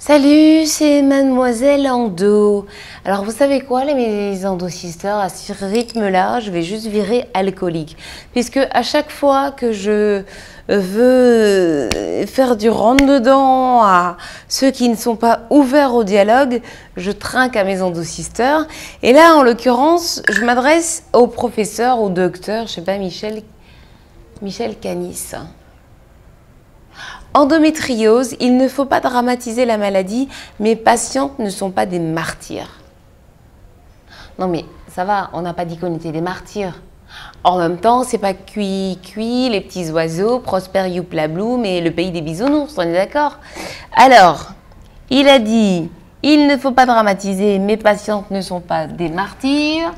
Salut, c'est Mademoiselle Endo. Alors vous savez quoi, mes endosisters, à ce rythme-là, je vais juste virer alcoolique. Puisque à chaque fois que je veux faire du rentre-dedans à ceux qui ne sont pas ouverts au dialogue, je trinque à mes endosisters. Et là, en l'occurrence, je m'adresse au professeur, au docteur, je sais pas, Michel Canis. Endométriose, il ne faut pas dramatiser la maladie, mes patientes ne sont pas des martyrs. Non mais ça va, on n'a pas dit qu'on était des martyrs. En même temps, c'est pas cuit, les petits oiseaux, Prosper Youpla-Bloom et le pays des bisounours, on est d'accord? Alors, il a dit, il ne faut pas dramatiser, mes patientes ne sont pas des martyrs.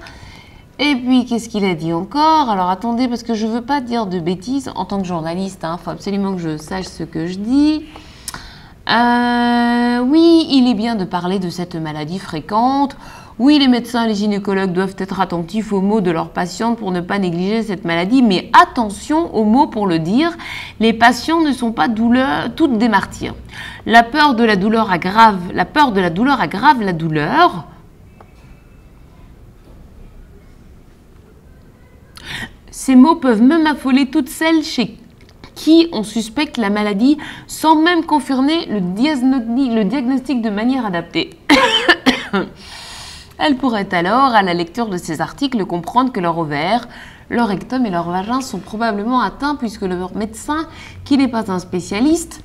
Et puis, qu'est-ce qu'il a dit encore? Alors, attendez, parce que je ne veux pas dire de bêtises. En tant que journaliste, il faut absolument que je sache ce que je dis. Oui, il est bien de parler de cette maladie fréquente. Oui, les médecins et les gynécologues doivent être attentifs aux mots de leurs patientes pour ne pas négliger cette maladie. Mais attention aux mots pour le dire. Les patients ne sont pas toutes des martyrs. La peur de la douleur aggrave la douleur. Ces mots peuvent même affoler toutes celles chez qui on suspecte la maladie sans même confirmer le diagnostic de manière adaptée. Elles pourraient alors, à la lecture de ces articles, comprendre que leur ovaire, leur rectum et leur vagin sont probablement atteints puisque leur médecin, qui n'est pas un spécialiste,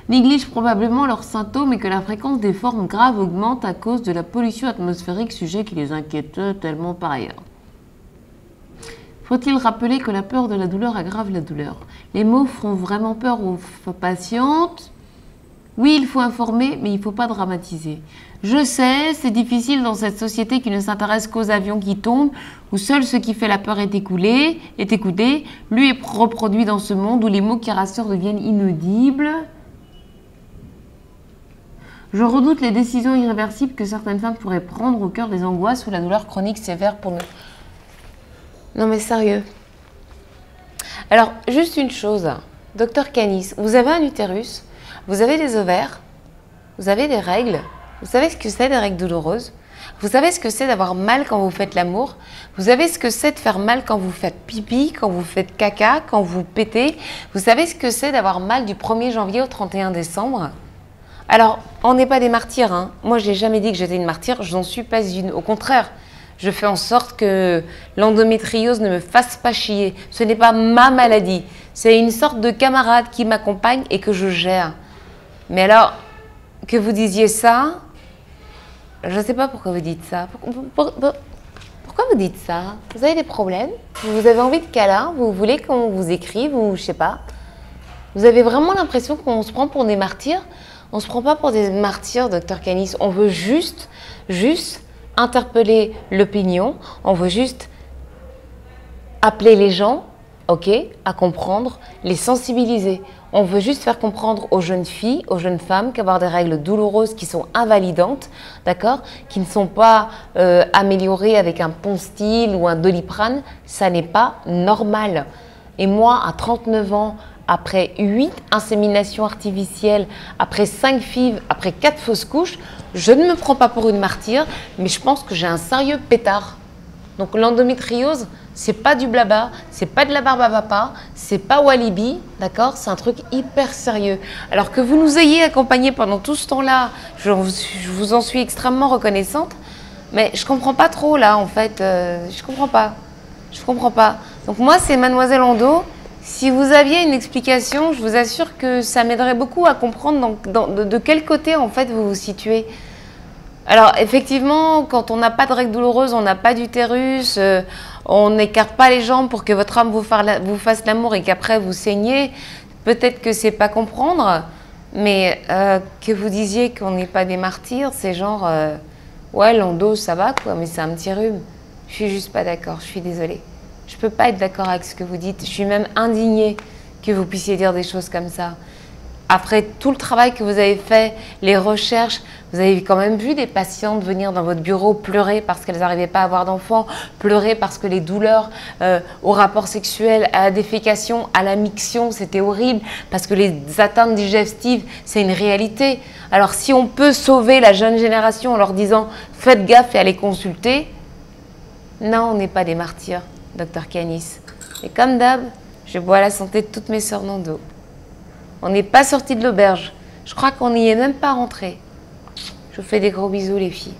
néglige probablement leurs symptômes et que la fréquence des formes graves augmente à cause de la pollution atmosphérique, sujet qui les inquiète tellement par ailleurs. Faut-il rappeler que la peur de la douleur aggrave la douleur? Les mots feront vraiment peur aux patientes. Oui, il faut informer, mais il ne faut pas dramatiser. Je sais, c'est difficile dans cette société qui ne s'intéresse qu'aux avions qui tombent, où seul ce qui fait la peur est écouté. Lui est reproduit dans ce monde où les mots qui rassurent deviennent inaudibles. Je redoute les décisions irréversibles que certaines femmes pourraient prendre au cœur des angoisses ou la douleur chronique sévère pour nous. Non mais sérieux. Alors, juste une chose, docteur Canis, vous avez un utérus, vous avez des ovaires, vous avez des règles, vous savez ce que c'est des règles douloureuses, vous savez ce que c'est d'avoir mal quand vous faites l'amour, vous savez ce que c'est de faire mal quand vous faites pipi, quand vous faites caca, quand vous pétez, vous savez ce que c'est d'avoir mal du 1er janvier au 31 décembre. Alors, on n'est pas des martyrs, hein. Moi, je n'ai jamais dit que j'étais une martyre, je n'en suis pas une, au contraire. Je fais en sorte que l'endométriose ne me fasse pas chier. Ce n'est pas ma maladie. C'est une sorte de camarade qui m'accompagne et que je gère. Mais alors, que vous disiez ça, je ne sais pas pourquoi vous dites ça. Pourquoi vous dites ça? Vous avez des problèmes? Vous avez envie de câlin? Vous voulez qu'on vous écrive ou je ne sais pas? Vous avez vraiment l'impression qu'on se prend pour des martyrs? On ne se prend pas pour des martyrs, docteur Canis. On veut juste interpeller l'opinion, on veut juste appeler les gens, ok, à comprendre, les sensibiliser. On veut juste faire comprendre aux jeunes filles, aux jeunes femmes qu'avoir des règles douloureuses qui sont invalidantes, d'accord, qui ne sont pas améliorées avec un Ponstil ou un Doliprane, ça n'est pas normal. Et moi, à 39 ans, après 8 inséminations artificielles, après 5 FIV, après 4 fausses couches, je ne me prends pas pour une martyre, mais je pense que j'ai un sérieux pétard. Donc l'endométriose, c'est pas du blabla, c'est pas de la barbe à papa, c'est pas Walibi, d'accord? C'est un truc hyper sérieux. Alors que vous nous ayez accompagnés pendant tout ce temps-là, je vous en suis extrêmement reconnaissante, mais je comprends pas trop là en fait, je comprends pas. Donc moi c'est Mademoiselle Endo. Si vous aviez une explication, je vous assure que ça m'aiderait beaucoup à comprendre de quel côté en fait vous vous situez. Alors effectivement, quand on n'a pas de règles douloureuses, on n'a pas d'utérus, on n'écarte pas les jambes pour que votre homme vous fasse l'amour et qu'après vous saignez, peut-être que c'est pas comprendre, mais que vous disiez qu'on n'est pas des martyrs, c'est genre, ouais l'endo ça va quoi, mais c'est un petit rhume. Je suis juste pas d'accord, je suis désolée. Je ne peux pas être d'accord avec ce que vous dites. Je suis même indignée que vous puissiez dire des choses comme ça. après tout le travail que vous avez fait, les recherches, vous avez quand même vu des patientes venir dans votre bureau pleurer parce qu'elles n'arrivaient pas à avoir d'enfants, pleurer parce que les douleurs au rapport sexuel, à la défécation, à la miction, c'était horrible, parce que les atteintes digestives, c'est une réalité. Alors si on peut sauver la jeune génération en leur disant « faites gaffe et allez consulter », non, on n'est pas des martyrs, docteur Canis. Et comme d'hab, je bois la santé de toutes mes sœurs Nando. On n'est pas sorti de l'auberge. Je crois qu'on n'y est même pas rentré. Je vous fais des gros bisous les filles.